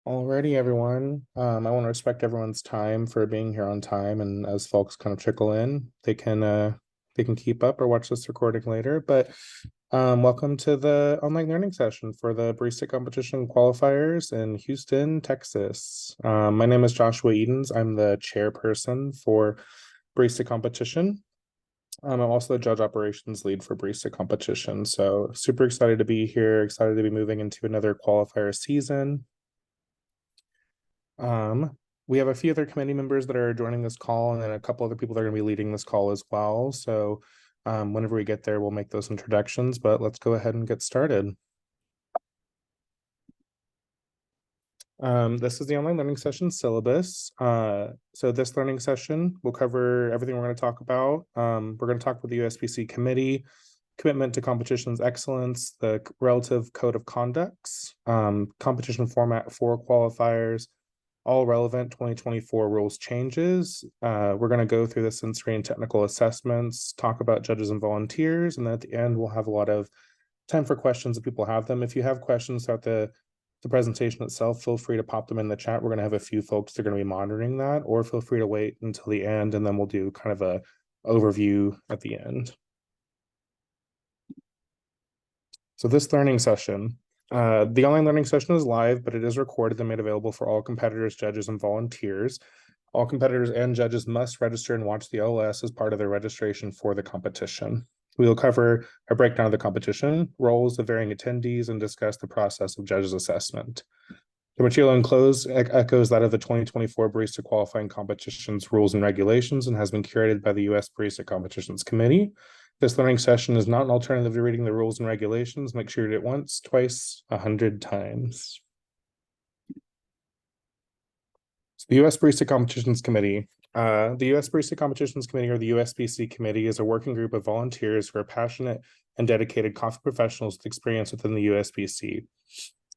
Alrighty, everyone. I want to respect everyone's time for being here on time, and as folks kind of trickle in, they can keep up or watch this recording later. But welcome to the online learning session for the Barista Competition qualifiers in Houston, Texas. My name is Joshua Edens. I'm the chairperson for Barista Competition. I'm also the judge operations lead for Barista Competition. So super excited to be here. Excited to be moving into another qualifier season. We have a few other committee members that are joining this call, and then a couple other people that are going to be leading this call as well. So whenever we get there, we'll make those introductions, but let's go ahead and get started. This is the online learning session syllabus. So this learning session will cover everything we're going to talk about. We're going to talk with the USBC committee, commitment to competitions excellence, the relative code of conducts, competition format for qualifiers, all relevant 2024 rules changes. We're going to go through the sensory and technical assessments, talk about judges and volunteers, and then at the end, we'll have a lot of time for questions if people have them. If you have questions throughout the presentation itself, feel free to pop them in the chat. We're going to have a few folks that are going to be monitoring that, or feel free to wait until the end, and then we'll do kind of a overview at the end. So this learning session, the online learning session is live, but it is recorded and made available for all competitors, judges, and volunteers. All competitors and judges must register and watch the OLS as part of their registration for the competition. We will cover a breakdown of the competition, roles of varying attendees, and discuss the process of judges' assessment. The material enclosed echoes that of the 2024 Barista Qualifying Competition's rules and regulations and has been curated by the US Barista Competitions Committee. This learning session is not an alternative to reading the rules and regulations. Make sure you read it once, twice, 100 times. So the US Barista Competitions Committee. The US Barista Competitions Committee, or the USBC Committee, is a working group of volunteers who are passionate and dedicated coffee professionals with experience within the USBC.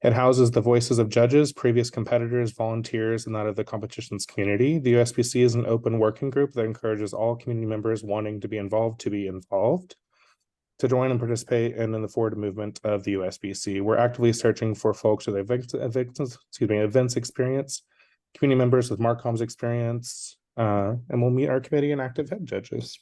It houses the voices of judges, previous competitors, volunteers, and that of the competitions community. The USBC is an open working group that encourages all community members wanting to be involved, to join and participate in the forward movement of the USBC. We're actively searching for folks with events experience, community members with Marcoms experience, and we'll meet our committee and active head judges.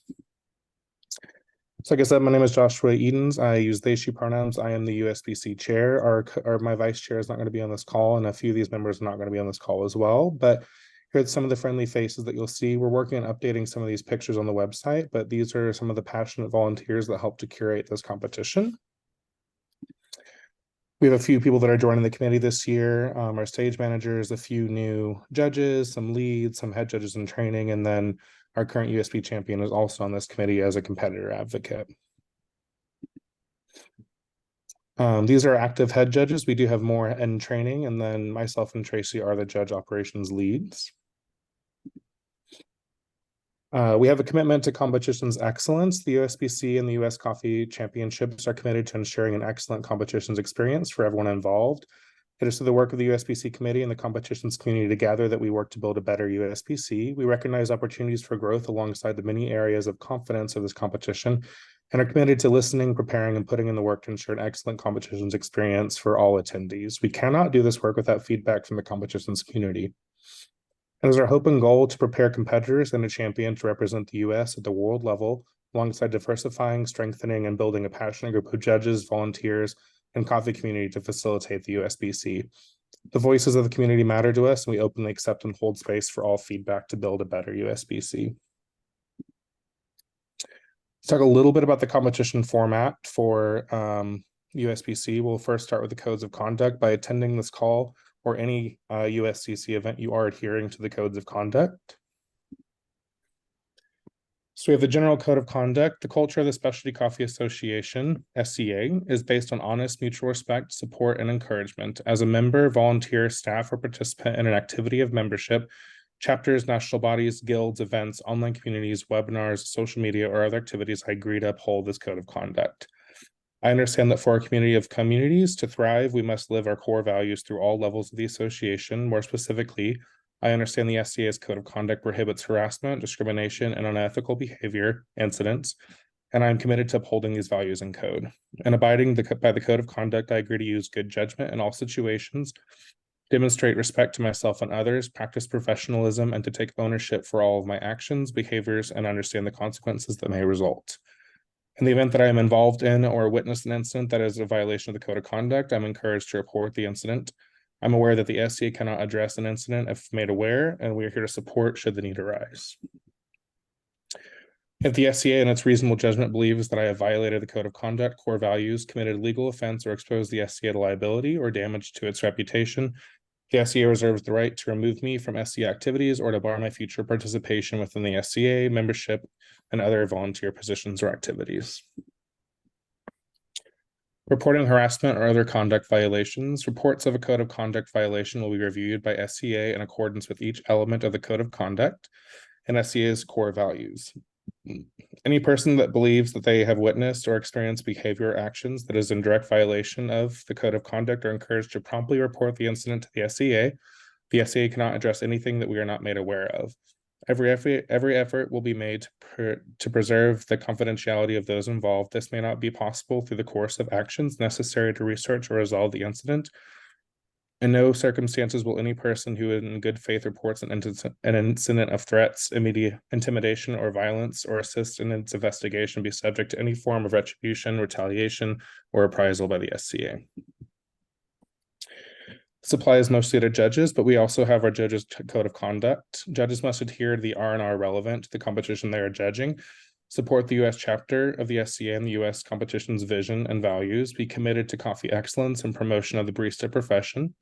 So like I said, my name is Joshua Edens. I use they, she pronouns. I am the USBC chair. My vice chair is not going to be on this call, and a few of these members are not going to be on this call as well. But here's some of the friendly faces that you'll see. We're working on updating some of these pictures on the website, but these are some of the passionate volunteers that help to curate this competition. We have a few people that are joining the committee this year. Our stage managers, a few new judges, some leads, some head judges in training, and then our current USB champion is also on this committee as a competitor advocate. These are active head judges. We do have more in training, and then myself and Tracy are the judge operations leads. We have a commitment to competitions excellence. The USBC and the US Coffee Championships are committed to ensuring an excellent competitions experience for everyone involved. It is through the work of the USBC committee and the competitions community together that we work to build a better USBC. We recognize opportunities for growth alongside the many areas of confidence of this competition and are committed to listening, preparing, and putting in the work to ensure an excellent competitions experience for all attendees. We cannot do this work without feedback from the competitions community. It is our hope and goal to prepare competitors and a champion to represent the US at the world level, alongside diversifying, strengthening, and building a passionate group of judges, volunteers, and coffee community to facilitate the USBC. The voices of the community matter to us, and we openly accept and hold space for all feedback to build a better USBC. Let's talk a little bit about the competition format for USBC. We'll first start with the codes of conduct. By attending this call or any USCC event, you are adhering to the codes of conduct. So we have the general code of conduct. The culture of the Specialty Coffee Association, SCA, is based on honest mutual respect, support, and encouragement. As a member, volunteer, staff, or participant in an activity of membership, chapters, national bodies, guilds, events, online communities, webinars, social media, or other activities, I agree to uphold this code of conduct. I understand that for our community of communities to thrive, we must live our core values through all levels of the association. More specifically, I understand the SCA's code of conduct prohibits harassment, discrimination, and unethical behavior incidents, and I'm committed to upholding these values in code. And abiding by the code of conduct, I agree to use good judgment in all situations demonstrate respect to myself and others, practice professionalism, and to take ownership for all of my actions, behaviors, and understand the consequences that may result. In the event that I am involved in or witness an incident that is a violation of the code of conduct, I'm encouraged to report the incident. I'm aware that the SCA cannot address an incident if made aware, and we are here to support should the need arise. If the SCA in its reasonable judgment believes that I have violated the code of conduct, core values, committed a legal offense, or exposed the SCA to liability or damage to its reputation, the SCA reserves the right to remove me from SCA activities or to bar my future participation within the SCA, membership, and other volunteer positions or activities. Reporting harassment or other conduct violations. Reports of a code of conduct violation will be reviewed by SCA in accordance with each element of the code of conduct and SCA's core values. Any person that believes that they have witnessed or experienced behavior or actions that is in direct violation of the code of conduct are encouraged to promptly report the incident to the SCA. The SCA cannot address anything that we are not made aware of. Every effort will be made to preserve the confidentiality of those involved. This may not be possible through the course of actions necessary to research or resolve the incident. In no circumstances will any person who in good faith reports an incident of threats, immediate intimidation, or violence, or assists in its investigation be subject to any form of retribution, retaliation, or reprisal by the SCA. This applies mostly to judges, but we also have our judges' code of conduct. Judges must adhere to the R&R relevant to the competition they are judging, support the U.S. chapter of the SCA and the U.S. competition's vision and values, be committed to coffee excellence and promotion of the barista profession,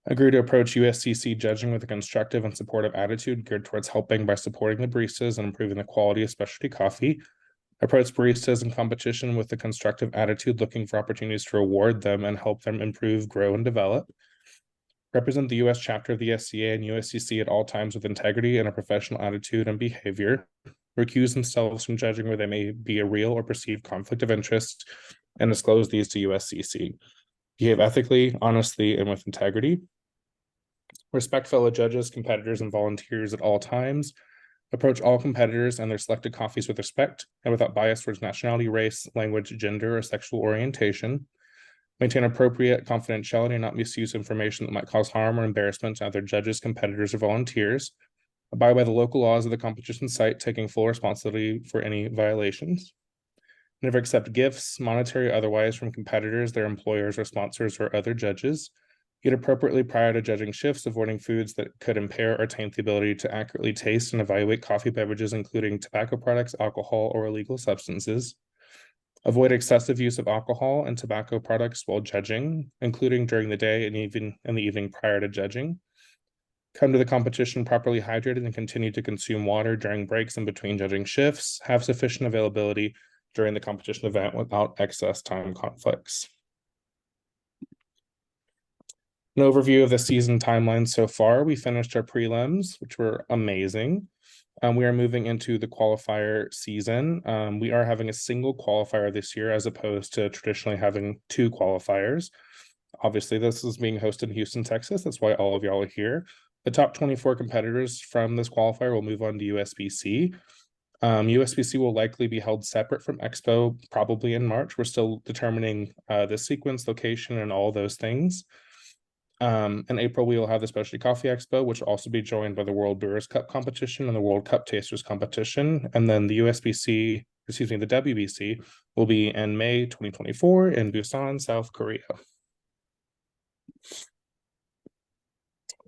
agree to approach USCC judging with a constructive and supportive attitude geared towards helping by supporting the baristas and improving the quality of specialty coffee, approach baristas in competition with a constructive attitude looking for opportunities to reward them and help them improve, grow, and develop, represent the U.S. chapter of the SCA and USCC at all times with integrity and a professional attitude and behavior, recuse themselves from judging where there may be a real or perceived conflict of interest, and disclose these to USCC. Behave ethically, honestly, and with integrity. Respect fellow judges, competitors, and volunteers at all times. Approach all competitors and their selected coffees with respect and without bias towards nationality, race, language, gender, or sexual orientation. Maintain appropriate confidentiality and not misuse information that might cause harm or embarrassment to other judges, competitors, or volunteers. Abide by the local laws of the competition site, taking full responsibility for any violations. Never accept gifts, monetary or otherwise, from competitors, their employers or sponsors, or other judges. Eat appropriately prior to judging shifts, avoiding foods that could impair or taint the ability to accurately taste and evaluate coffee beverages, including tobacco products, alcohol, or illegal substances. Avoid excessive use of alcohol and tobacco products while judging, including during the day and even in the evening prior to judging. Come to the competition properly hydrated and continue to consume water during breaks and between judging shifts. Have sufficient availability during the competition event without excess time conflicts. An overview of the season timeline so far. We finished our prelims, which were amazing. We are moving into the qualifier season. We are having a single qualifier this year as opposed to traditionally having two qualifiers. Obviously, this is being hosted in Houston, Texas. That's why all of y'all are here. The top 24 competitors from this qualifier will move on to USBC. USBC will likely be held separate from Expo, probably in March. We're still determining the sequence, location, and all those things. In April, we will have the Specialty Coffee Expo, which will also be joined by the World Brewers Cup competition and the World Cup Tasters competition. And then the WBC will be in May 2024 in Busan, South Korea.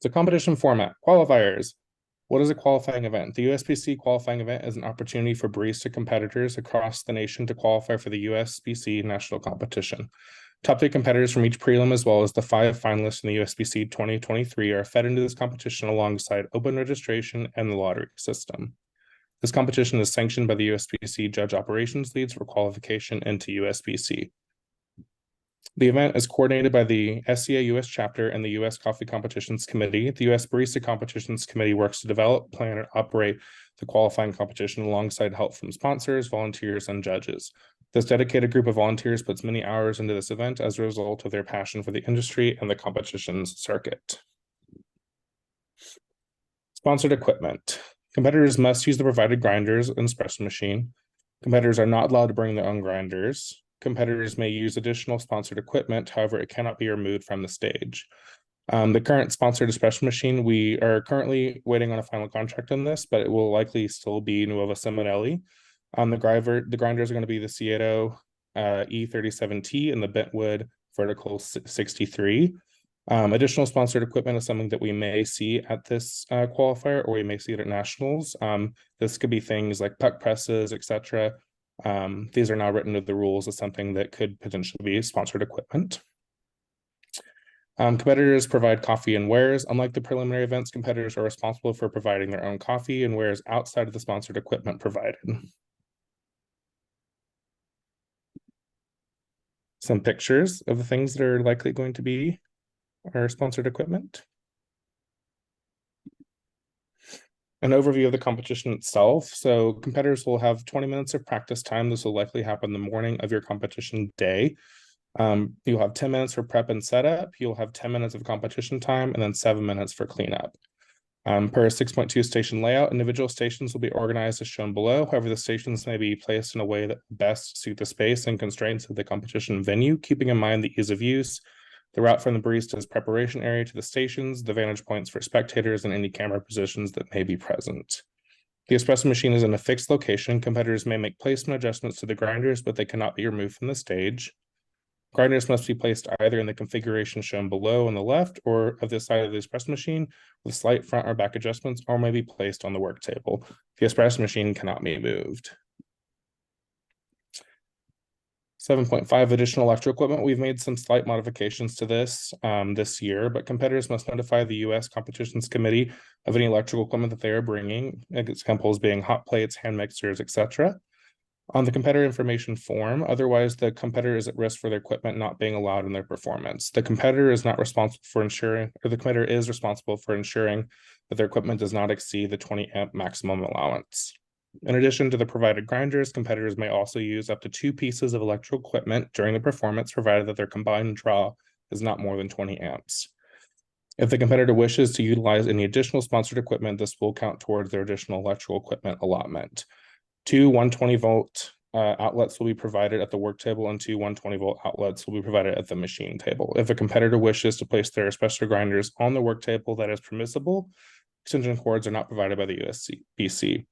The competition format, qualifiers. What is a qualifying event? The USBC qualifying event is an opportunity for barista competitors across the nation to qualify for the USBC national competition. Top 3 competitors from each prelim, as well as the 5 finalists in the USBC 2023, are fed into this competition alongside open registration and the lottery system. This competition is sanctioned by the USBC Judge Operations Leads for qualification into USBC. The event is coordinated by the SCA US chapter and the US Coffee Competitions Committee. The US Barista Competitions Committee works to develop, plan, and operate the qualifying competition alongside help from sponsors, volunteers, and judges. This dedicated group of volunteers puts many hours into this event as a result of their passion for the industry and the competitions circuit. Sponsored equipment. Competitors must use the provided grinders and espresso machine. Competitors are not allowed to bring their own grinders. Competitors may use additional sponsored equipment, however, it cannot be removed from the stage. The current sponsored espresso machine, we are currently waiting on a final contract on this, but it will likely still be Nuova Simonelli. The grinders are going to be the Cieto E37T and the Bentwood Vertical 63. Additional sponsored equipment is something that we may see at this qualifier, or we may see it at nationals. This could be things like puck presses, etc. These are now written into the rules as something that could potentially be sponsored equipment. Competitors provide coffee and wares. Unlike the preliminary events, competitors are responsible for providing their own coffee and wares outside of the sponsored equipment provided. Some pictures of the things that are likely going to be our sponsored equipment. An overview of the competition itself. So competitors will have 20 minutes of practice time. This will likely happen the morning of your competition day. You'll have 10 minutes for prep and setup. You'll have 10 minutes of competition time and then 7 minutes for cleanup. Per 6.2 station layout, individual stations will be organized as shown below. However, the stations may be placed in a way that best suit the space and constraints of the competition venue, keeping in mind the ease of use, the route from the barista's preparation area to the stations, the vantage points for spectators, and any camera positions that may be present. The espresso machine is in a fixed location. Competitors may make placement adjustments to the grinders, but they cannot be removed from the stage. Grinders must be placed either in the configuration shown below on the left or of this side of the espresso machine with slight front or back adjustments, or may be placed on the work table. The espresso machine cannot be moved. 7.5 additional electrical equipment. We've made some slight modifications to this this year, but competitors must notify the US Competitions Committee of any electrical equipment that they are bringing, examples being hot plates, hand mixers, etc. On the competitor information form, otherwise the competitor is at risk for their equipment not being allowed in their performance. The competitor is not responsible for ensuring, or the competitor is responsible for ensuring that their equipment does not exceed the 20 amp maximum allowance. In addition to the provided grinders, competitors may also use up to 2 pieces of electrical equipment during the performance, provided that their combined draw is not more than 20 amps. If the competitor wishes to utilize any additional sponsored equipment, this will count towards their additional electrical equipment allotment. 2 120-volt outlets will be provided at the work table, and 2 120-volt outlets will be provided at the machine table. If a competitor wishes to place their espresso grinders on the work table, that is permissible. Extension cords are not provided by the USBC.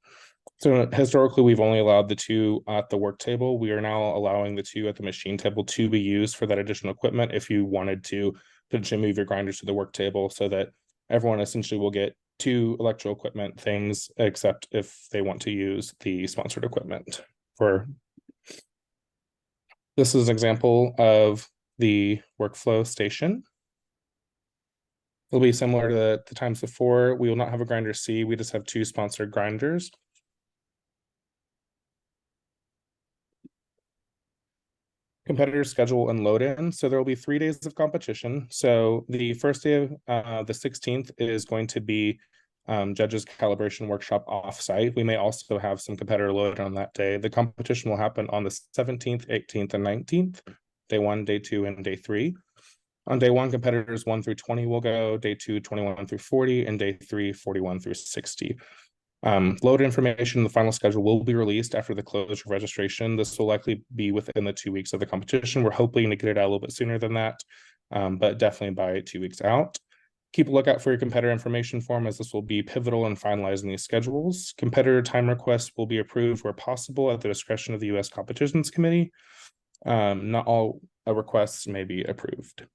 So historically, we've only allowed the 2 at the work table. We are now allowing the 2 at the machine table to be used for that additional equipment if you wanted to potentially move your grinders to the work table, so that everyone essentially will get 2 electrical equipment things, except if they want to use the sponsored equipment. This is an example of the workflow station. It'll be similar to the times before. We will not have a grinder C. We just have 2 sponsored grinders. Competitor schedule and load in. So there will be 3 days of competition. So the first day of the 16th is going to be judges calibration workshop offsite. We may also have some competitor load on that day. The competition will happen on the 17th, 18th, and 19th, day 1, day 2, and day 3. On day 1, competitors 1 through 20 will go, day 2, 21 through 40, and day 3, 41 through 60. Load information, the final schedule will be released after the close of registration. This will likely be within the 2 weeks of the competition. We're hoping to get it out a little bit sooner than that, but definitely by 2 weeks out. Keep a lookout for your competitor information form, as this will be pivotal in finalizing these schedules. Competitor time requests will be approved where possible at the discretion of the US Competitions Committee. Not all requests may be approved.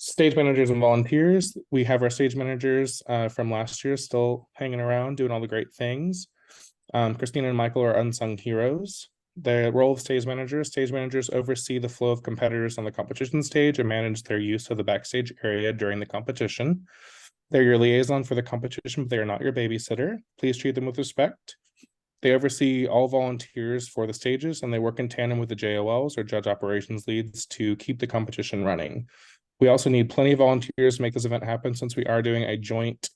Stage managers and volunteers. We have our stage managers from last year still hanging around, doing all the great things. Christina and Michael are unsung heroes. The role of stage managers oversee the flow of competitors on the competition stage and manage their use of the backstage area during the competition. They're your liaison for the competition, but they are not your babysitter. Please treat them with respect. They oversee all volunteers for the stages, and they work in tandem with the JOLs, or judge operations leads, to keep the competition running. We also need plenty of volunteers to make this event happen, since we are doing a joint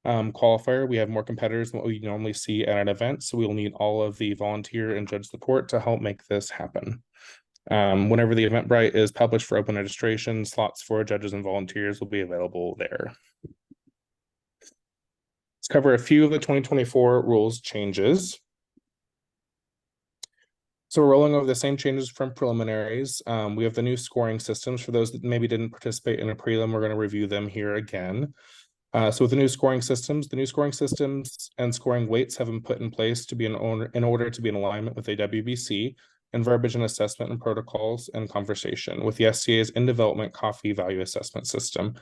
qualifier. We have more competitors than what we normally see at an event, so we will need all of the volunteer and judge support to help make this happen. Whenever the Eventbrite is published for open registration, slots for judges and volunteers will be available there. Let's cover a few of the 2024 rules changes. So we're rolling over the same changes from preliminaries. We have the new scoring systems. For those that maybe didn't participate in a prelim, we're going to review them here again. So with the new scoring systems and scoring weights have been put in place to be in order to be in alignment with AWBC and verbiage and assessment and protocols and conversation with the SCA's in development coffee value assessment system.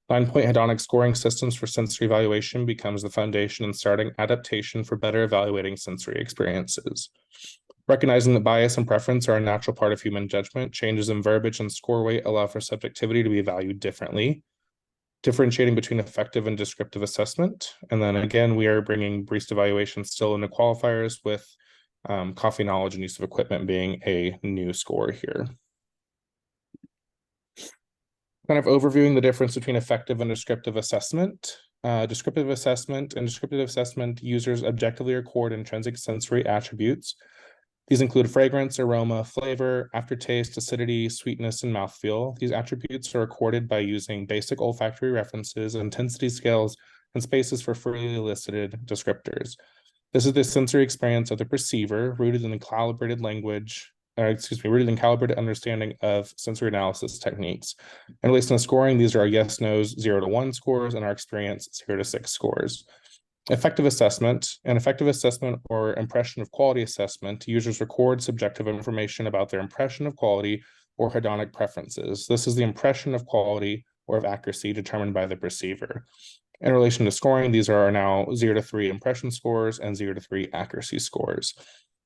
9-point hedonic scoring systems for sensory evaluation becomes the foundation and starting adaptation for better evaluating sensory experiences. Recognizing that bias and preference are a natural part of human judgment, changes in verbiage and score weight allow for subjectivity to be valued differently, differentiating between effective and descriptive assessment. And then again, we are bringing barista evaluation still into qualifiers with coffee knowledge and use of equipment being a new score here. Kind of overviewing the difference between effective and descriptive assessment. Descriptive assessment users objectively record intrinsic sensory attributes. These include fragrance, aroma, flavor, aftertaste, acidity, sweetness, and mouthfeel. These attributes are recorded by using basic olfactory references, intensity scales, and spaces for freely elicited descriptors. This is the sensory experience of the perceiver, rooted in calibrated understanding of sensory analysis techniques. In relation to scoring, these are our yes, no's, 0 to 1 scores, and our experience 0 to 6 scores. Effective assessment or impression of quality assessment, users record subjective information about their impression of quality or hedonic preferences. This is the impression of quality or of accuracy determined by the perceiver. In relation to scoring, these are now 0 to 3 impression scores and 0 to 3 accuracy scores.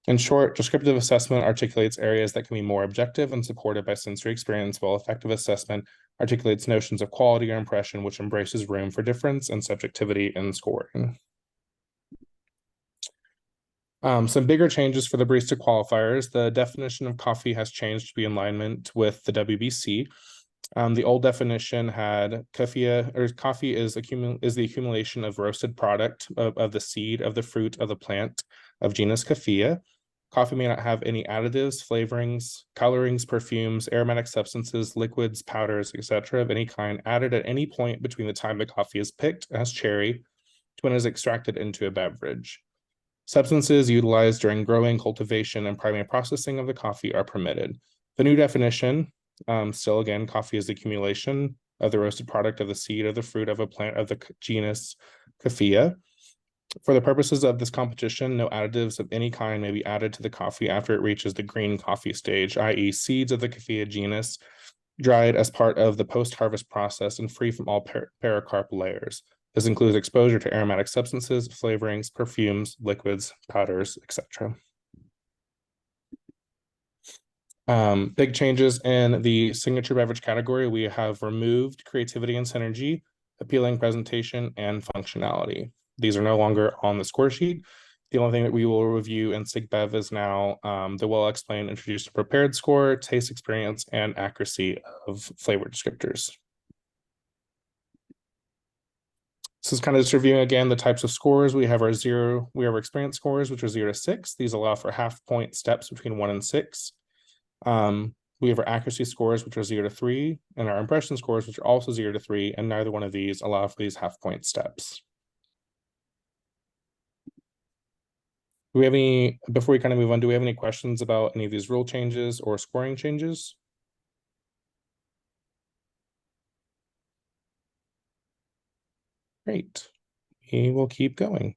In short, descriptive assessment articulates areas that can be more objective and supported by sensory experience, while effective assessment articulates notions of quality or impression, which embraces room for difference and subjectivity in scoring. Some bigger changes for the barista qualifiers. The definition of coffee has changed to be in alignment with the WBC. The old definition had coffee is the accumulation of roasted product of the seed of the fruit of the plant of genus Coffea. Coffee may not have any additives, flavorings, colorings, perfumes, aromatic substances, liquids, powders, etc. of any kind added at any point between the time the coffee is picked as cherry to when it is extracted into a beverage. Substances utilized during growing, cultivation, and primary processing of the coffee are permitted. The new definition, still again, coffee is the accumulation of the roasted product of the seed of the fruit of a plant of the genus Coffea. For the purposes of this competition, no additives of any kind may be added to the coffee after it reaches the green coffee stage, i.e. seeds of the Coffea genus, dried as part of the post-harvest process and free from all pericarp layers. This includes exposure to aromatic substances, flavorings, perfumes, liquids, powders, etc. Big changes in the signature beverage category. We have removed creativity and synergy, appealing presentation, and functionality. These are no longer on the score sheet. The only thing that we will review in SigBev is now the well-explained introduced and prepared score, taste experience, and accuracy of flavor descriptors. This is kind of just reviewing again the types of scores. We have our experience scores, which are 0 to 6. These allow for half-point steps between 1 and 6. We have our accuracy scores, which are 0 to 3, and our impression scores, which are also 0 to 3, and neither one of these allow for these half-point steps. Do we have any, before we kind of move on, do we have any questions about any of these rule changes or scoring changes? Great. We will keep going.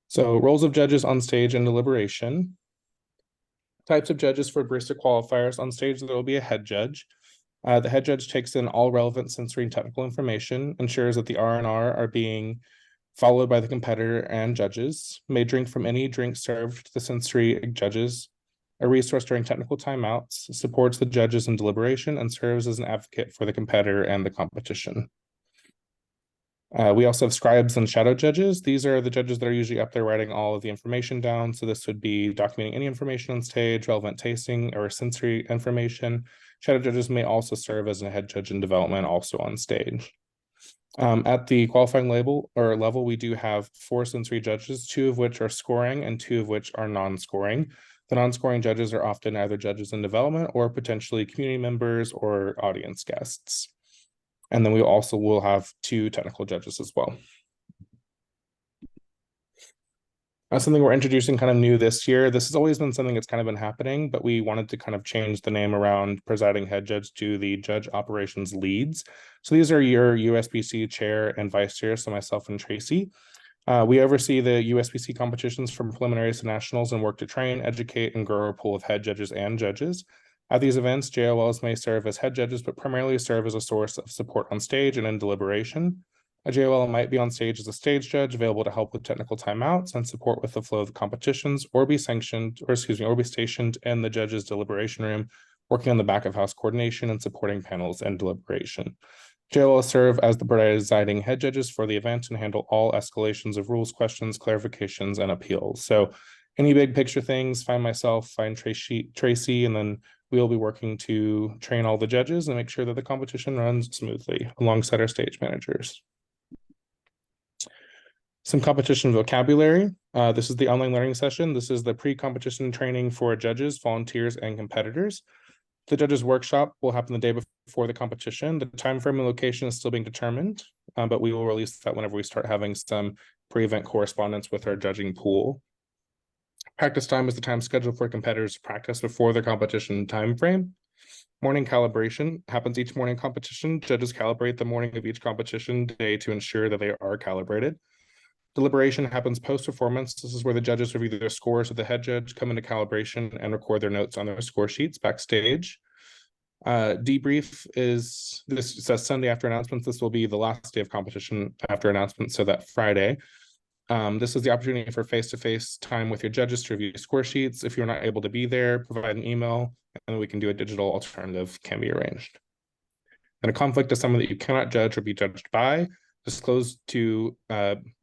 So roles of judges on stage and deliberation. Types of judges for barista qualifiers. On stage, there will be a head judge. The head judge takes in all relevant sensory and technical information, ensures that the R&R are being followed by the competitor and judges, may drink from any drink served to the sensory judges, a resource during technical timeouts, supports the judges in deliberation, and serves as an advocate for the competitor and the competition. We also have scribes and shadow judges. These are the judges that are usually up there writing all of the information down. So this would be documenting any information on stage, relevant tasting or sensory information. Shadow judges may also serve as a head judge in development, also on stage. At the qualifying level, we do have 4 sensory judges, 2 of which are scoring and 2 of which are non-scoring. The non-scoring judges are often either judges in development or potentially community members or audience guests. And then we also will have 2 technical judges as well. Something we're introducing kind of new this year. This has always been something that's kind of been happening, but we wanted to kind of change the name around presiding head judge to the judge operations leads. So these are your USBC chair and vice chair, so myself and Tracy. We oversee the USBC competitions from preliminaries to nationals and work to train, educate, and grow our pool of head judges and judges. At these events, JOLs may serve as head judges, but primarily serve as a source of support on stage and in deliberation. A JOL might be on stage as a stage judge, available to help with technical timeouts and support with the flow of the competitions, or be stationed in the judge's deliberation room, working on the back of house coordination and supporting panels and deliberation. JOLs serve as the presiding head judges for the event and handle all escalations of rules, questions, clarifications, and appeals. So any big picture things, find myself, find Tracy, and then we'll be working to train all the judges and make sure that the competition runs smoothly alongside our stage managers. Some competition vocabulary. This is the online learning session. This is the pre-competition training for judges, volunteers, and competitors. The judges workshop will happen the day before the competition. The time frame and location is still being determined, but we will release that whenever we start having some pre-event correspondence with our judging pool. Practice time is the time scheduled for competitors to practice before the competition time frame. Morning calibration happens each morning competition. Judges calibrate the morning of each competition day to ensure that they are calibrated. Deliberation happens post-performance. This is where the judges review their scores with the head judge, come into calibration, and record their notes on their score sheets backstage. Debrief is, this says Sunday after announcements. This will be the last day of competition after announcements, so that Friday. This is the opportunity for face-to-face time with your judges to review score sheets. If you're not able to be there, provide an email, and we can do a digital alternative, can be arranged. And a conflict is someone that you cannot judge or be judged by. Disclose to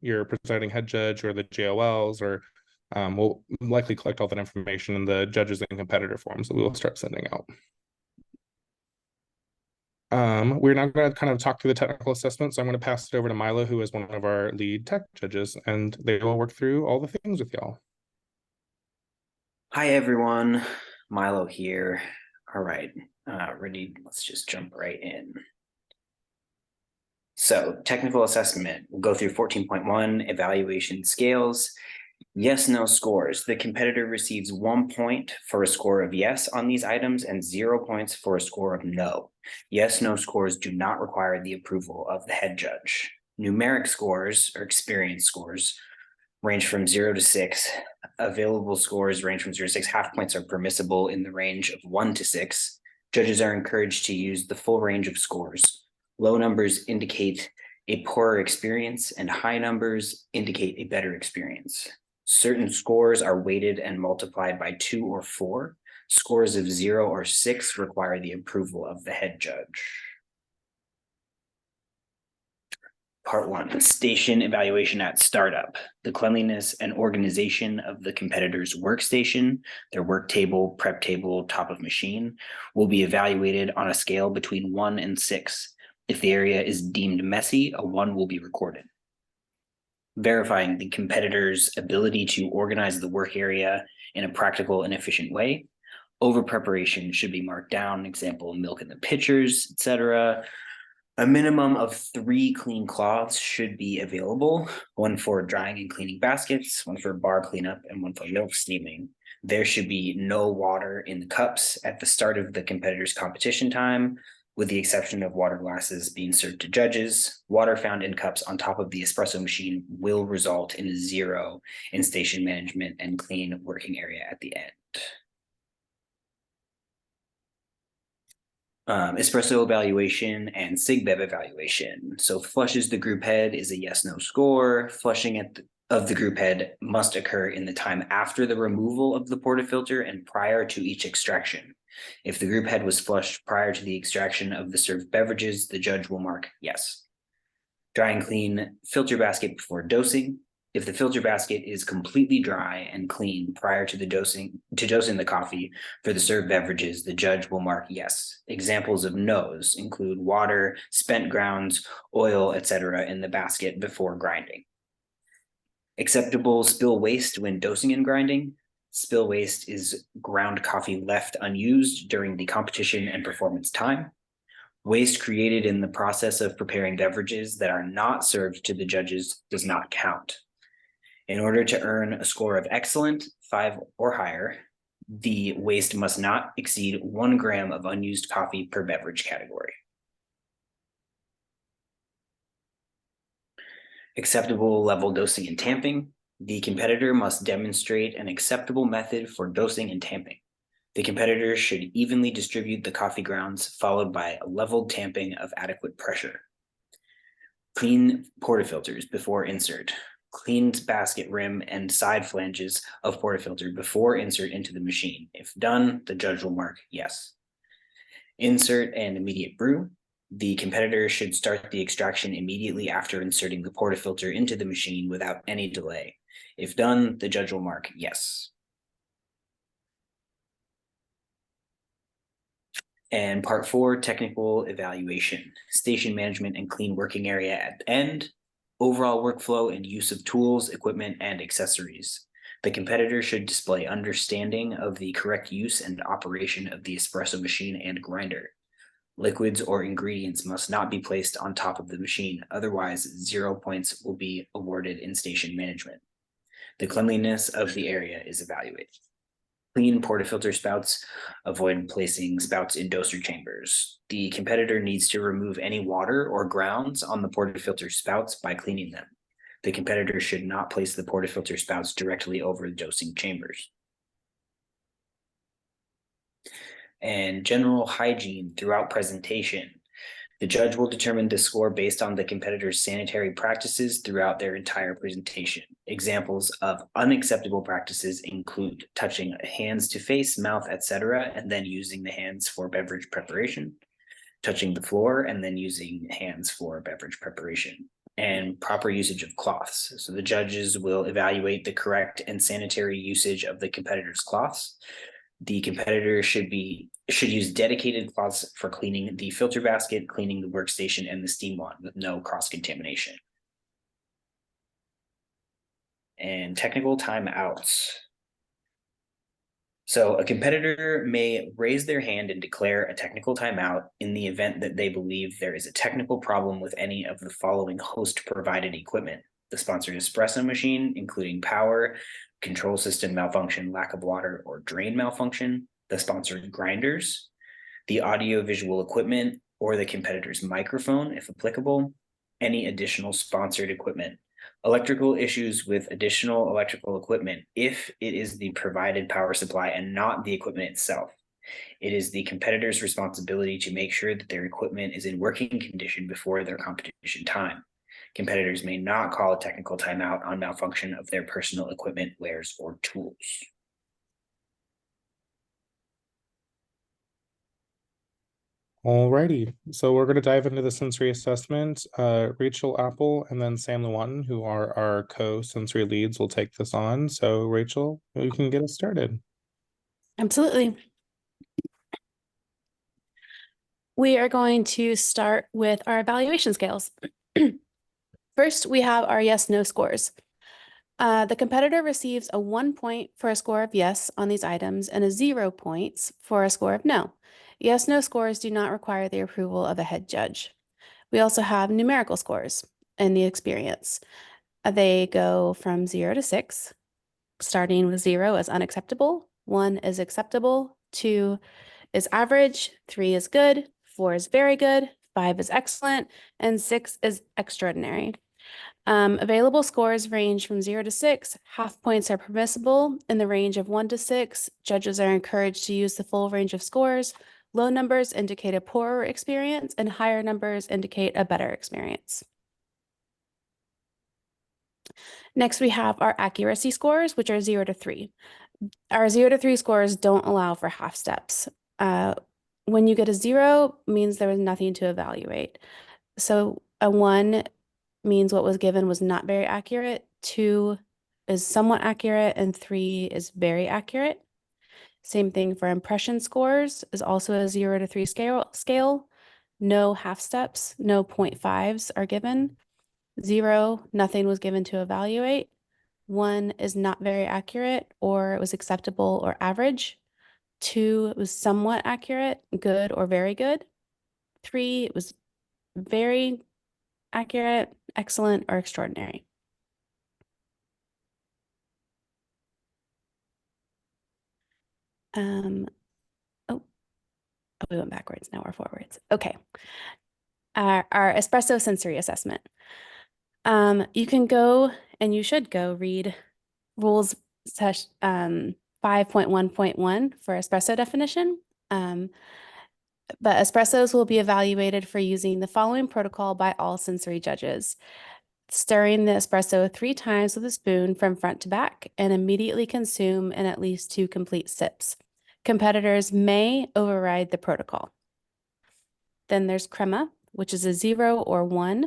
your presiding head judge or the JOLs, or we'll likely collect all that information in the judges and competitor forms that we will start sending out. We're now going to kind of talk through the technical assessment. So I'm going to pass it over to Milo, who is one of our lead tech judges, and they will work through all the things with y'all. Hi, everyone. Milo here. All right, ready? Let's just jump right in. So technical assessment, we'll go through 14.1, evaluation scales. Yes, no scores. The competitor receives 1 point for a score of yes on these items and 0 points for a score of no. Yes, no scores do not require the approval of the head judge. Numeric scores or experience scores range from 0 to 6. Available scores range from 0 to 6. Half points are permissible in the range of 1 to 6. Judges are encouraged to use the full range of scores. Low numbers indicate a poorer experience, and high numbers indicate a better experience. Certain scores are weighted and multiplied by 2 or 4. Scores of 0 or 6 require the approval of the head judge. Part 1, station evaluation at startup. The cleanliness and organization of the competitor's workstation, their work table, prep table, top of machine, will be evaluated on a scale between 1 and 6. If the area is deemed messy, a 1 will be recorded. Verifying the competitor's ability to organize the work area in a practical and efficient way. Over preparation should be marked down, example, milk in the pitchers, etc. A minimum of 3 clean cloths should be available, 1 for drying and cleaning baskets, 1 for bar cleanup, and 1 for milk steaming. There should be no water in the cups at the start of the competitor's competition time, with the exception of water glasses being served to judges. Water found in cups on top of the espresso machine will result in 0 in station management and clean working area at the end. Espresso evaluation and SIGBEV evaluation. So flushes the group head is a yes/no score. Flushing of the group head must occur in the time after the removal of the portafilter and prior to each extraction. If the group head was flushed prior to the extraction of the served beverages, the judge will mark yes. Dry and clean filter basket before dosing. If the filter basket is completely dry and clean prior to dosing the coffee for the served beverages, the judge will mark yes. Examples of no's include water, spent grounds, oil, etc. in the basket before grinding. Acceptable spill waste when dosing and grinding. Spill waste is ground coffee left unused during the competition and performance time. Waste created in the process of preparing beverages that are not served to the judges does not count. In order to earn a score of excellent, 5 or higher, the waste must not exceed 1 gram of unused coffee per beverage category. Acceptable level dosing and tamping. The competitor must demonstrate an acceptable method for dosing and tamping. The competitor should evenly distribute the coffee grounds, followed by a leveled tamping of adequate pressure. Clean portafilters before insert. Clean basket rim and side flanges of portafilter before insert into the machine. If done, the judge will mark yes. Insert and immediate brew. The competitor should start the extraction immediately after inserting the portafilter into the machine without any delay. If done, the judge will mark yes. And part 4, technical evaluation, station management and clean working area at the end, overall workflow and use of tools, equipment, and accessories. The competitor should display understanding of the correct use and operation of the espresso machine and grinder. Liquids or ingredients must not be placed on top of the machine, otherwise 0 points will be awarded in station management. The cleanliness of the area is evaluated. Clean portafilter spouts, avoid placing spouts in doser chambers. The competitor needs to remove any water or grounds on the portafilter spouts by cleaning them. The competitor should not place the portafilter spouts directly over the dosing chambers. And general hygiene throughout presentation. The judge will determine the score based on the competitor's sanitary practices throughout their entire presentation. Examples of unacceptable practices include touching hands to face, mouth, etc., and then using the hands for beverage preparation, touching the floor, and then using hands for beverage preparation, and proper usage of cloths. So the judges will evaluate the correct and sanitary usage of the competitor's cloths. The competitor should use dedicated cloths for cleaning the filter basket, cleaning the workstation, and the steam wand with no cross-contamination. And technical timeouts. So a competitor may raise their hand and declare a technical timeout in the event that they believe there is a technical problem with any of the following host-provided equipment: the sponsored espresso machine, including power, control system malfunction, lack of water, or drain malfunction, the sponsored grinders, the audio-visual equipment, or the competitor's microphone, if applicable, any additional sponsored equipment, electrical issues with additional electrical equipment if it is the provided power supply and not the equipment itself. It is the competitor's responsibility to make sure that their equipment is in working condition before their competition time. Competitors may not call a technical timeout on malfunction of their personal equipment, wares, or tools. Alrighty, so we're going to dive into the sensory assessment. Rachel Apple and then Sam Lewin, who are our co-sensory leads, will take this on. So Rachel, you can get us started. Absolutely. We are going to start with our evaluation scales. First, we have our yes/no scores. The competitor receives a 1 point for a score of yes on these items and a 0 points for a score of no. Yes/no scores do not require the approval of a head judge. We also have numerical scores in the experience. They go from 0 to 6, starting with 0 as unacceptable, 1 is acceptable, 2 is average, 3 is good, 4 is very good, 5 is excellent, and 6 is extraordinary. Available scores range from 0 to 6. Half points are permissible in the range of 1 to 6. Judges are encouraged to use the full range of scores. Low numbers indicate a poorer experience, and higher numbers indicate a better experience. Next, we have our accuracy scores, which are 0 to 3. Our 0 to 3 scores don't allow for half steps. When you get a 0, means there was nothing to evaluate. So a 1 means what was given was not very accurate, 2 is somewhat accurate, and 3 is very accurate. Same thing for impression scores, is also a 0 to 3 scale. No half steps, no 0.5s are given. 0, nothing was given to evaluate. 1 is not very accurate, or it was acceptable or average. 2 was somewhat accurate, good, or very good. 3, it was very accurate, excellent, or extraordinary. We went backwards, now we're forwards. Okay. Our espresso sensory assessment. You can go and you should go read rules 5.1.1 for espresso definition. But espressos will be evaluated for using the following protocol by all sensory judges. Stirring the espresso 3 times with a spoon from front to back and immediately consume in at least 2 complete sips. Competitors may override the protocol. Then there's crema, which is a 0 or 1.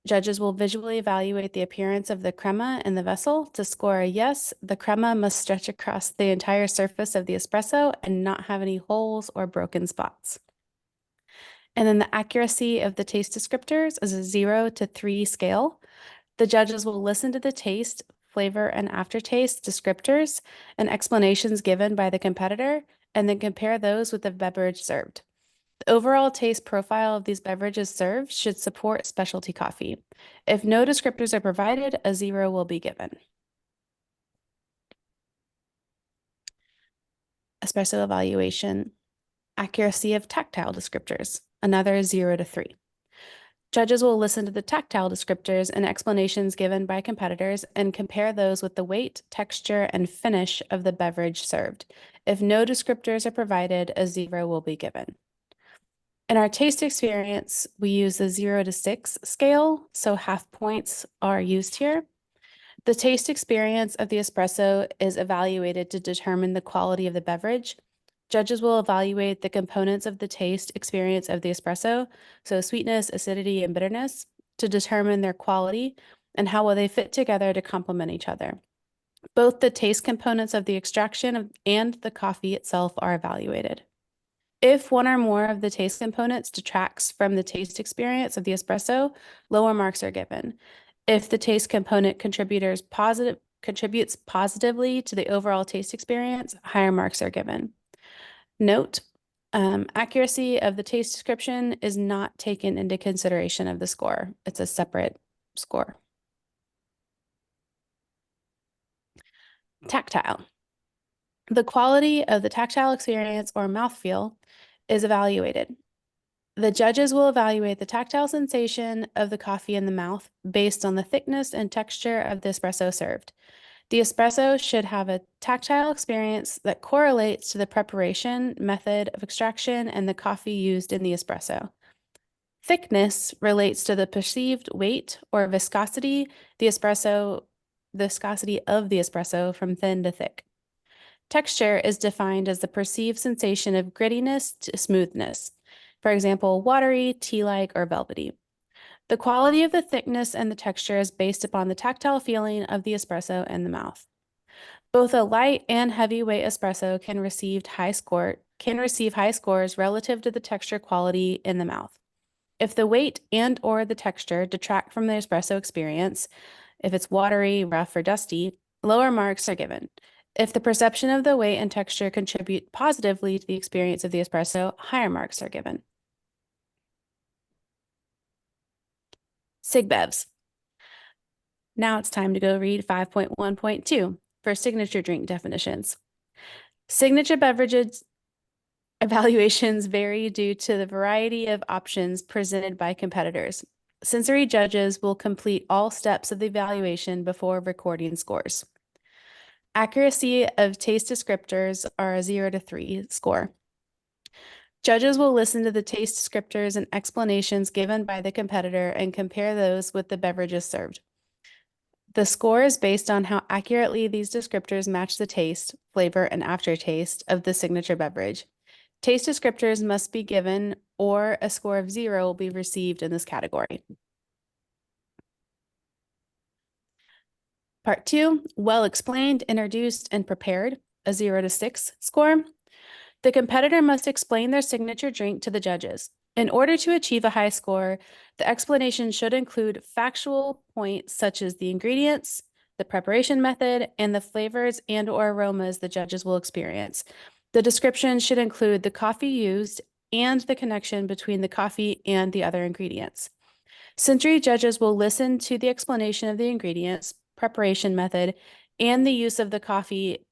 Judges will visually evaluate the appearance of the crema in the vessel. To score a yes, the crema must stretch across the entire surface of the espresso and not have any holes or broken spots. And then the accuracy of the taste descriptors is a 0 to 3 scale. The judges will listen to the taste, flavor, and aftertaste descriptors and explanations given by the competitor, and then compare those with the beverage served. The overall taste profile of these beverages served should support specialty coffee. If no descriptors are provided, a 0 will be given. Espresso evaluation. Accuracy of tactile descriptors, another 0 to 3. Judges will listen to the tactile descriptors and explanations given by competitors and compare those with the weight, texture, and finish of the beverage served. If no descriptors are provided, a 0 will be given. In our taste experience, we use a 0 to 6 scale, so half points are used here. The taste experience of the espresso is evaluated to determine the quality of the beverage. Judges will evaluate the components of the taste experience of the espresso, so sweetness, acidity, and bitterness, to determine their quality and how well they fit together to complement each other. Both the taste components of the extraction and the coffee itself are evaluated. If one or more of the taste components detracts from the taste experience of the espresso, lower marks are given. If the taste component contributes positively to the overall taste experience, higher marks are given. Note, accuracy of the taste description is not taken into consideration of the score. It's a separate score. Tactile. The quality of the tactile experience or mouthfeel is evaluated. The judges will evaluate the tactile sensation of the coffee in the mouth based on the thickness and texture of the espresso served. The espresso should have a tactile experience that correlates to the preparation, method of extraction, and the coffee used in the espresso. Thickness relates to the perceived weight or viscosity of the espresso from thin to thick. Texture is defined as the perceived sensation of grittiness to smoothness. For example, watery, tea-like, or velvety. The quality of the thickness and the texture is based upon the tactile feeling of the espresso in the mouth. Both a light and heavyweight espresso can receive high scores relative to the texture quality in the mouth. If the weight and/or the texture detract from the espresso experience, if it's watery, rough, or dusty, lower marks are given. If the perception of the weight and texture contribute positively to the experience of the espresso, higher marks are given. SIGBEVs. Now it's time to go read 5.1.2 for signature drink definitions. Signature beverages evaluations vary due to the variety of options presented by competitors. Sensory judges will complete all steps of the evaluation before recording scores. Accuracy of taste descriptors are a 0 to 3 score. Judges will listen to the taste descriptors and explanations given by the competitor and compare those with the beverages served. The score is based on how accurately these descriptors match the taste, flavor, and aftertaste of the signature beverage. Taste descriptors must be given, or a score of 0 will be received in this category. Part 2, well explained, introduced, and prepared, a 0 to 6 score. The competitor must explain their signature drink to the judges. In order to achieve a high score, the explanation should include factual points such as the ingredients, the preparation method, and the flavors and/or aromas the judges will experience. The description should include the coffee used and the connection between the coffee and the other ingredients. Sensory judges will listen to the explanation of the ingredients, preparation method, and the use of the coffee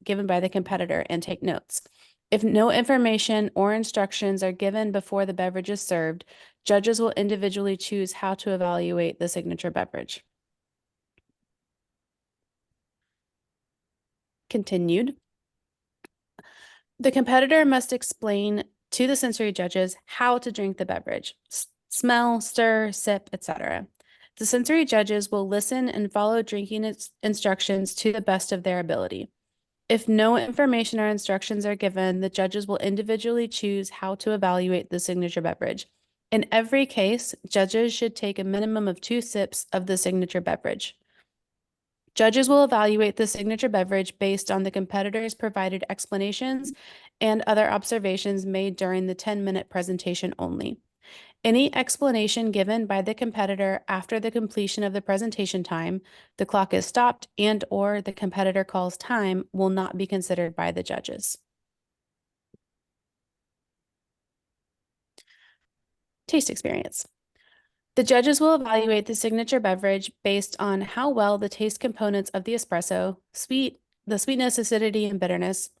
given by the competitor and take notes. If no information or instructions are given before the beverage is served, judges will individually choose how to evaluate the signature beverage. Continued. The competitor must explain to the sensory judges how to drink the beverage, smell, stir, sip, etc. The sensory judges will listen and follow drinking instructions to the best of their ability. If no information or instructions are given, the judges will individually choose how to evaluate the signature beverage. In every case, judges should take a minimum of 2 sips of the signature beverage. Judges will evaluate the signature beverage based on the competitor's provided explanations and other observations made during the 10-minute presentation only. Any explanation given by the competitor after the completion of the presentation time, the clock is stopped, and/or the competitor calls time will not be considered by the judges. Taste experience. The judges will evaluate the signature beverage based on how well the taste components of the espresso, the sweetness, acidity, and bitterness,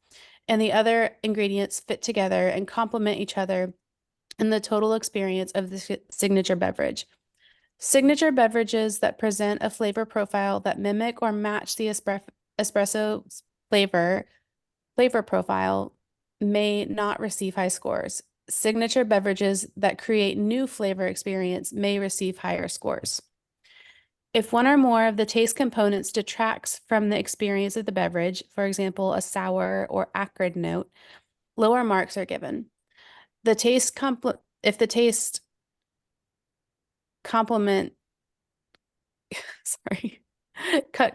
and the other ingredients fit together and complement each other in the total experience of the signature beverage. Signature beverages that present a flavor profile that mimic or match the espresso flavor profile may not receive high scores. Signature beverages that create new flavor experience may receive higher scores. If one or more of the taste components detracts from the experience of the beverage, for example, a sour or acrid note, lower marks are given. If the taste complement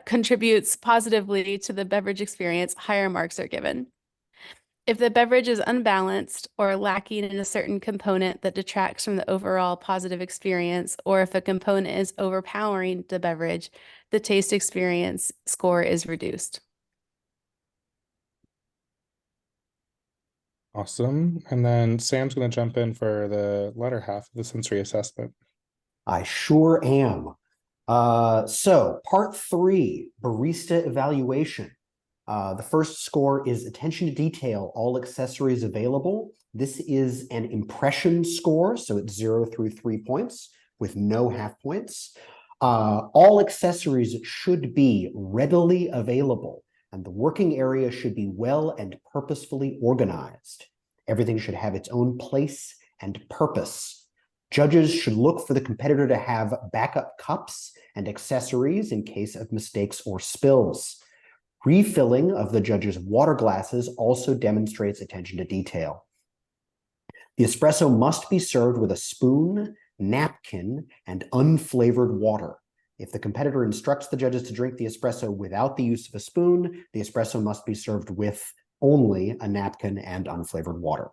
contributes positively to the beverage experience, higher marks are given. If the beverage is unbalanced or lacking in a certain component that detracts from the overall positive experience, or if a component is overpowering the beverage, the taste experience score is reduced. Awesome. And then Sam's going to jump in for the latter half of the sensory assessment. I sure am. So part 3, barista evaluation. The first score is attention to detail, all accessories available. This is an impression score, so it's 0 through 3 points with no half points. All accessories should be readily available, and the working area should be well and purposefully organized. Everything should have its own place and purpose. Judges should look for the competitor to have backup cups and accessories in case of mistakes or spills. Refilling of the judge's water glasses also demonstrates attention to detail. The espresso must be served with a spoon, napkin, and unflavored water. If the competitor instructs the judges to drink the espresso without the use of a spoon, the espresso must be served with only a napkin and unflavored water.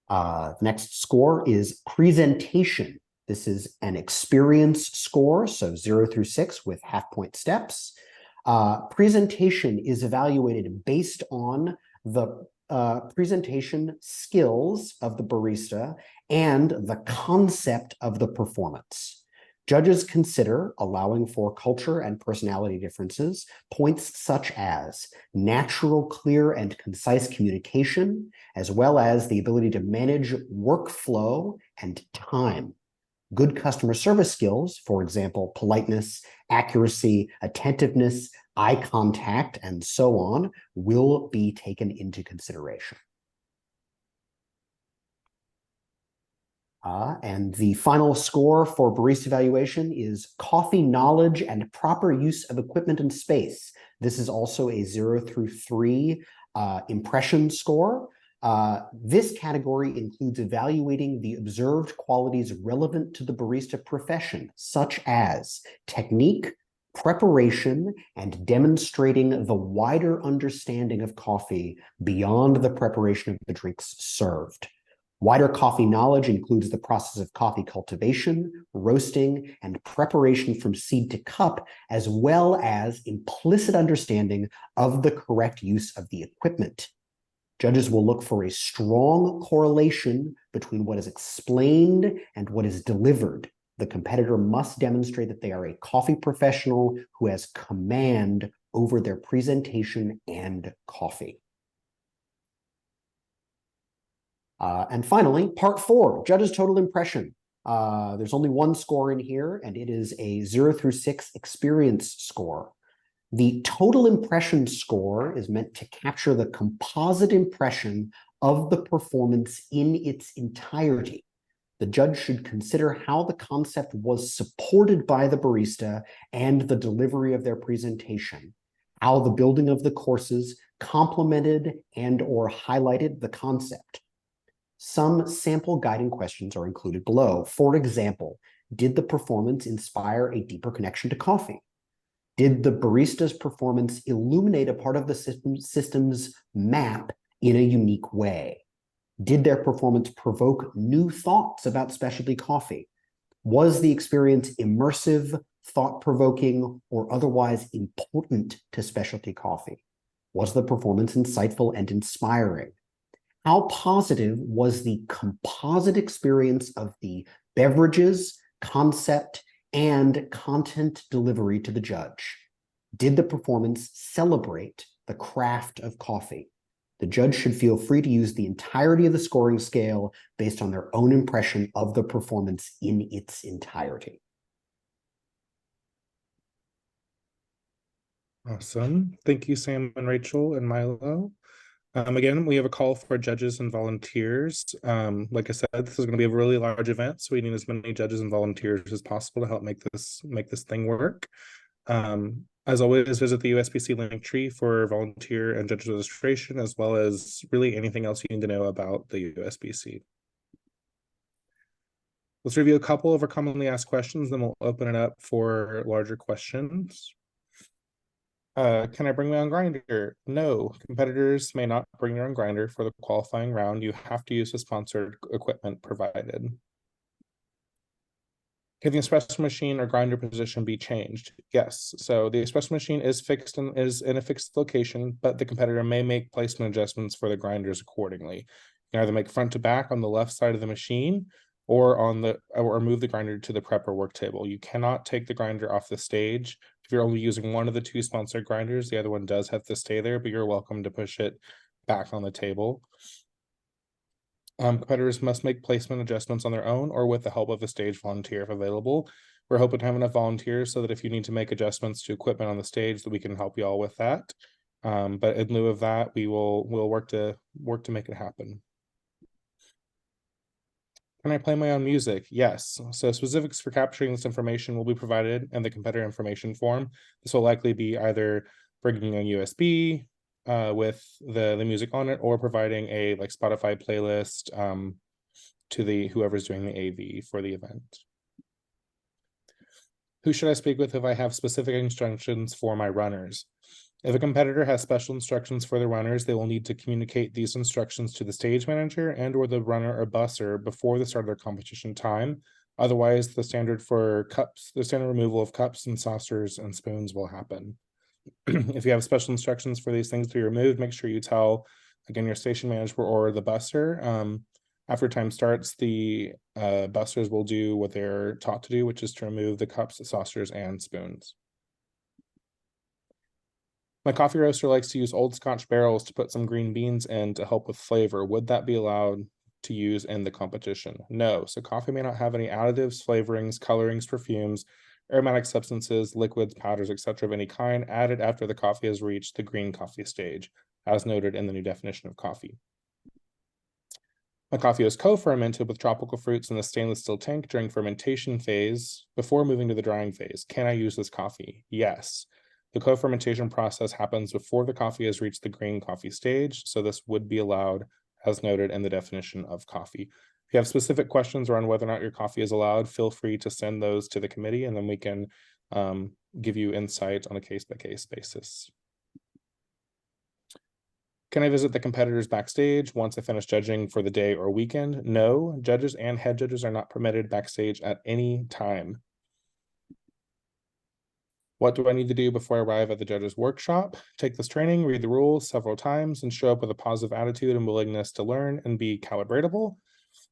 The next score is presentation. This is an experience score, so 0 through 6 with half-point steps. Presentation is evaluated based on the presentation skills of the barista and the concept of the performance. Judges consider, allowing for culture and personality differences, points such as natural, clear, and concise communication, as well as the ability to manage workflow and time. Good customer service skills, for example, politeness, accuracy, attentiveness, eye contact, and so on, will be taken into consideration. And the final score for barista evaluation is coffee knowledge and proper use of equipment and space. This is also a 0 through 3 impression score. This category includes evaluating the observed qualities relevant to the barista profession, such as technique, preparation, and demonstrating the wider understanding of coffee beyond the preparation of the drinks served. Wider coffee knowledge includes the process of coffee cultivation, roasting, and preparation from seed to cup, as well as implicit understanding of the correct use of the equipment. Judges will look for a strong correlation between what is explained and what is delivered. The competitor must demonstrate that they are a coffee professional who has command over their presentation and coffee. And finally, part 4, judges' total impression. There's only one score in here, and it is a 0 through 6 experience score. The total impression score is meant to capture the composite impression of the performance in its entirety. The judge should consider how the concept was supported by the barista and the delivery of their presentation, how the building of the courses complemented and or highlighted the concept. Some sample guiding questions are included below. For example, did the performance inspire a deeper connection to coffee? Did the barista's performance illuminate a part of the system's map in a unique way? Did their performance provoke new thoughts about specialty coffee? Was the experience immersive, thought-provoking, or otherwise important to specialty coffee? Was the performance insightful and inspiring? How positive was the composite experience of the beverages, concept, and content delivery to the judge? Did the performance celebrate the craft of coffee? The judge should feel free to use the entirety of the scoring scale based on their own impression of the performance in its entirety. Awesome. Thank you, Sam and Rachel and Milo. Again, we have a call for judges and volunteers. Like I said, this is going to be a really large event, so we need as many judges and volunteers as possible to help make this thing work. As always, visit the USBC link tree for volunteer and judge registration, as well as really anything else you need to know about the USBC. Let's review a couple of our commonly asked questions, then we'll open it up for larger questions. Can I bring my own grinder? No, competitors may not bring their own grinder for the qualifying round. You have to use the sponsored equipment provided. Can the espresso machine or grinder position be changed? Yes. So the espresso machine is fixed and is in a fixed location, but the competitor may make placement adjustments for the grinders accordingly. You can either make front to back on the left side of the machine or move the grinder to the prep or work table. You cannot take the grinder off the stage. If you're only using one of the 2 sponsored grinders, the other one does have to stay there, but you're welcome to push it back on the table. Competitors must make placement adjustments on their own or with the help of a stage volunteer if available. We're hoping to have enough volunteers so that if you need to make adjustments to equipment on the stage, that we can help you all with that. But in lieu of that, we'll work to make it happen. Can I play my own music? Yes. So specifics for capturing this information will be provided in the competitor information form. This will likely be either bringing a USB with the music on it, or providing a like Spotify playlist to the whoever's doing the AV for the event. Who should I speak with if I have specific instructions for my runners? If a competitor has special instructions for the runners, they will need to communicate these instructions to the stage manager and or the runner or busser before the start of their competition time. Otherwise, the standard removal of cups and saucers and spoons will happen. If you have special instructions for these things to be removed, make sure you tell, again, your station manager or the busser. After time starts, the bussers will do what they're taught to do, which is to remove the cups, the saucers, and spoons. My coffee roaster likes to use old Scotch barrels to put some green beans in to help with flavor. Would that be allowed to use in the competition? No. So coffee may not have any additives, flavorings, colorings, perfumes, aromatic substances, liquids, powders, etc. of any kind added after the coffee has reached the green coffee stage, as noted in the new definition of coffee. My coffee is co-fermented with tropical fruits in the stainless steel tank during fermentation phase before moving to the drying phase. Can I use this coffee? Yes. The co-fermentation process happens before the coffee has reached the green coffee stage, so this would be allowed as noted in the definition of coffee. If you have specific questions around whether or not your coffee is allowed, feel free to send those to the committee, and then we can give you insight on a case-by-case basis. Can I visit the competitors backstage once I finish judging for the day or weekend? No, judges and head judges are not permitted backstage at any time. What do I need to do before I arrive at the judges' workshop? Take this training, read the rules several times, and show up with a positive attitude and willingness to learn and be calibratable.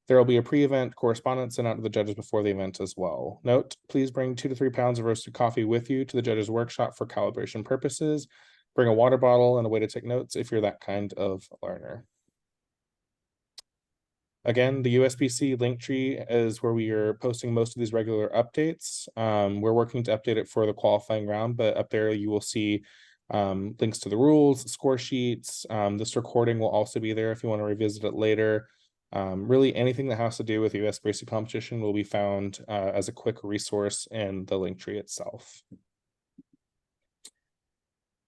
There will be a pre-event correspondence sent out to the judges before the event as well. Note, please bring 2 to 3 pounds of roasted coffee with you to the judges' workshop for calibration purposes. Bring a water bottle and a way to take notes if you're that kind of learner. Again, the USBC link tree is where we are posting most of these regular updates. We're working to update it for the qualifying round, but up there you will see links to the rules, score sheets. This recording will also be there if you want to revisit it later. Really anything that has to do with US Barista Competition will be found as a quick resource in the link tree itself.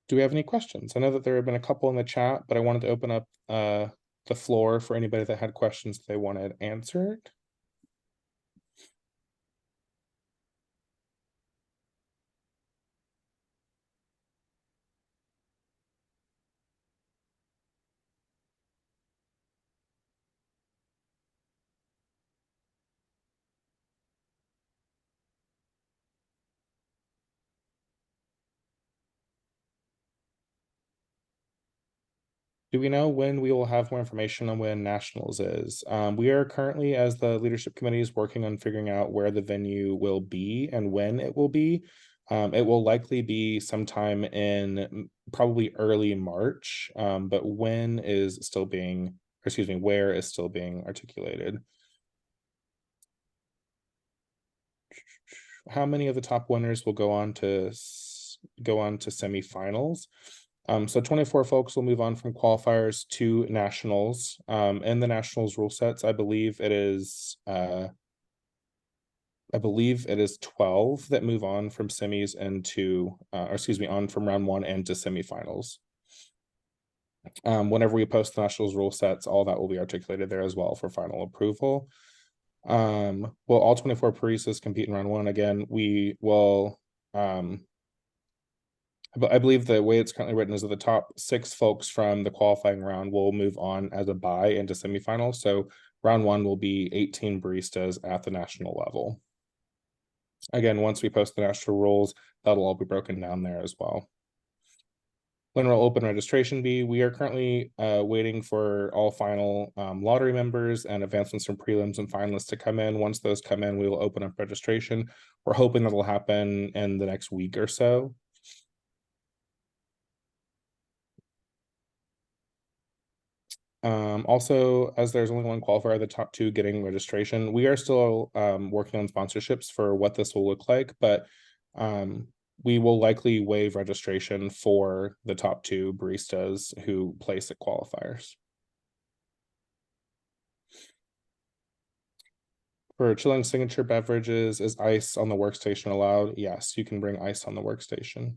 Do we have any questions? I know that there have been a couple in the chat, but I wanted to open up the floor for anybody that had questions they wanted answered. Do we know when we will have more information on when Nationals is? We are currently, as the leadership committee, is working on figuring out where the venue will be and when it will be. It will likely be sometime in probably early March, but when is still being, or excuse me, where is still being articulated. How many of the top winners will go on to semifinals? So 24 folks will move on from qualifiers to nationals. In the nationals rule sets, I believe it is 12 that move on from semis into, or excuse me, on from round 1 and to semifinals. Whenever we post the nationals rule sets, all that will be articulated there as well for final approval. Will all 24 baristas compete in round 1? Again, we will, but I believe the way it's currently written is that the top 6 folks from the qualifying round will move on as a bye into semifinals. So round 1 will be 18 baristas at the national level. Again, once we post the national rules, that'll all be broken down there as well. When will open registration be? We are currently waiting for all final lottery members and advancements from prelims and finalists to come in. Once those come in, we will open up registration. We're hoping that'll happen in the next week or so. Also, as there's only one qualifier, the top 2 getting registration, we are still working on sponsorships for what this will look like, but we will likely waive registration for the top 2 baristas who place at qualifiers. For chilling signature beverages, is ice on the workstation allowed? Yes, you can bring ice on the workstation.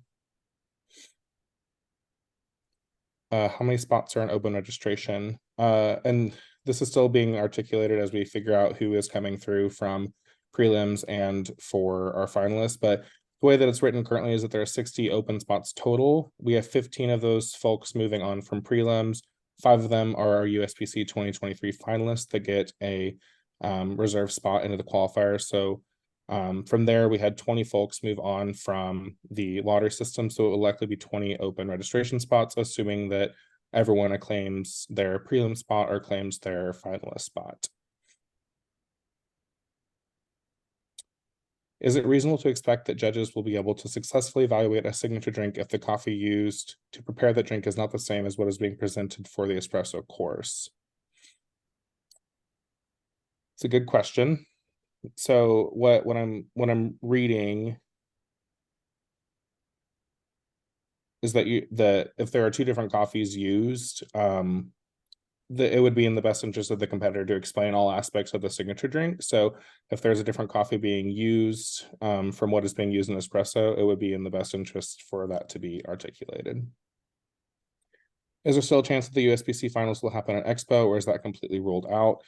How many spots are in open registration? And this is still being articulated as we figure out who is coming through from prelims and for our finalists. But the way that it's written currently is that there are 60 open spots total. We have 15 of those folks moving on from prelims. 5 of them are our USBC 2023 finalists that get a reserve spot into the qualifiers. So from there, we had 20 folks move on from the lottery system, so it will likely be 20 open registration spots, assuming that everyone claims their prelim spot or claims their finalist spot. Is it reasonable to expect that judges will be able to successfully evaluate a signature drink if the coffee used to prepare that drink is not the same as what is being presented for the espresso course? It's a good question. So what I'm reading is that if there are 2 different coffees used, it would be in the best interest of the competitor to explain all aspects of the signature drink. So if there's a different coffee being used from what is being used in espresso, it would be in the best interest for that to be articulated. Is there still a chance that the USBC finals will happen at Expo, or is that completely ruled out?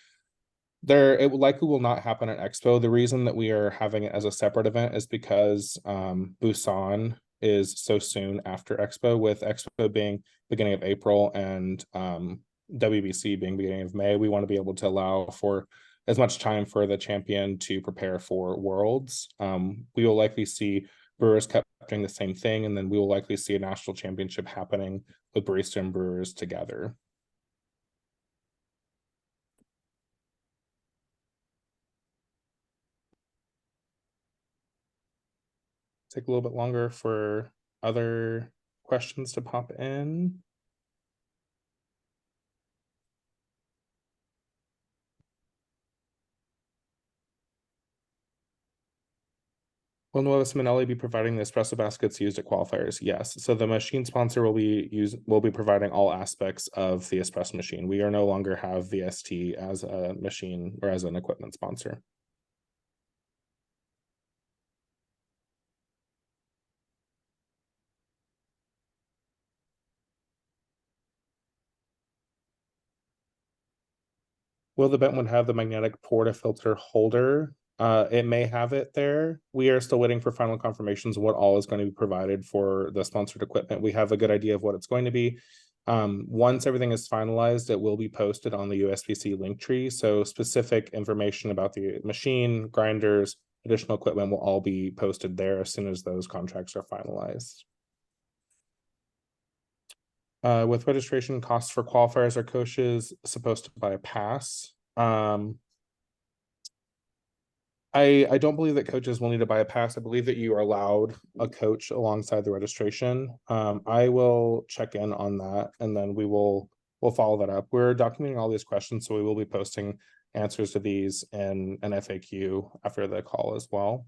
It likely will not happen at Expo. The reason that we are having it as a separate event is because Busan is so soon after Expo, with Expo being beginning of April and WBC being beginning of May. We want to be able to allow for as much time for the champion to prepare for Worlds. We will likely see Brewers Cup doing the same thing, and then we will likely see a national championship happening with Barista and Brewers together. take a little bit longer for other questions to pop in. Will Novis Minelli be providing the espresso baskets used at qualifiers? Yes. So the machine sponsor will be providing all aspects of the espresso machine. We are no longer have VST as a machine or as an equipment sponsor. Will the Bentwood have the magnetic portafilter holder? It may have it there. We are still waiting for final confirmations of what all is going to be provided for the sponsored equipment. We have a good idea of what it's going to be. Once everything is finalized, it will be posted on the USBC link tree. So specific information about the machine, grinders, additional equipment will all be posted there as soon as those contracts are finalized. With registration costs for qualifiers, are coaches supposed to buy a pass? I don't believe that coaches will need to buy a pass. I believe that you are allowed a coach alongside the registration. I will check in on that and then we'll follow that up. We're documenting all these questions, so we will be posting answers to these in an FAQ after the call as well.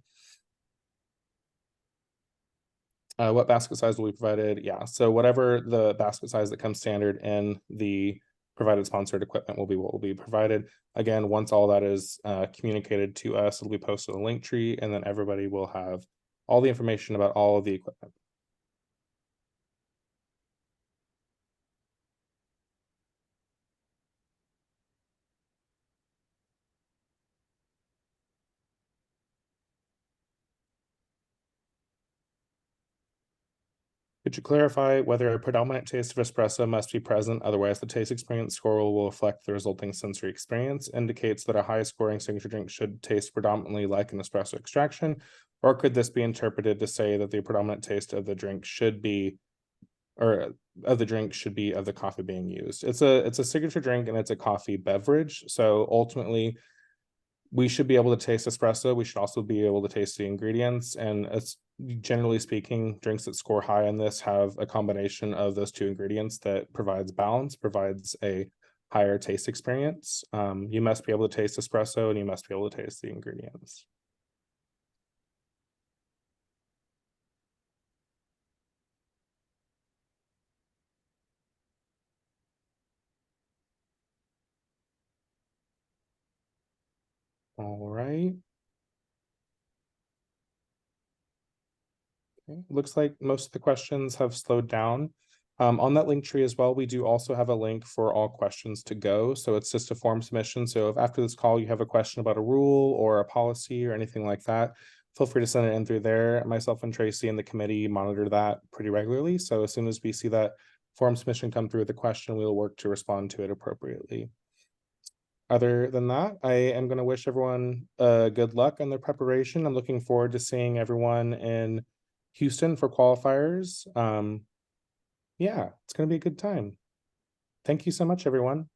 What basket size will be provided? Yeah, so whatever the basket size that comes standard in the provided sponsored equipment will be what will be provided. Again, once all that is communicated to us, it'll be posted on the link tree, and then everybody will have all the information about all of the equipment. Could you clarify whether a predominant taste of espresso must be present? Otherwise, the taste experience score will reflect the resulting sensory experience. Indicates that a high scoring signature drink should taste predominantly like an espresso extraction. Or could this be interpreted to say that the predominant taste of the drink should be, or of the drink should be of the coffee being used? It's a signature drink and it's a coffee beverage. So ultimately, we should be able to taste espresso. We should also be able to taste the ingredients. And it's generally speaking, drinks that score high on this have a combination of those two ingredients that provides balance, provides a higher taste experience. You must be able to taste espresso and you must be able to taste the ingredients. All right. Okay. Looks like most of the questions have slowed down. On that link tree as well, we do also have a link for all questions to go. So it's just a form submission. So if after this call you have a question about a rule or a policy or anything like that, feel free to send it in through there. Myself and Tracy and the committee monitor that pretty regularly. So as soon as we see that form submission come through with the question, we'll work to respond to it appropriately. Other than that, I am going to wish everyone good luck in their preparation. I'm looking forward to seeing everyone in Houston for qualifiers. Yeah, it's going to be a good time. Thank you so much, everyone.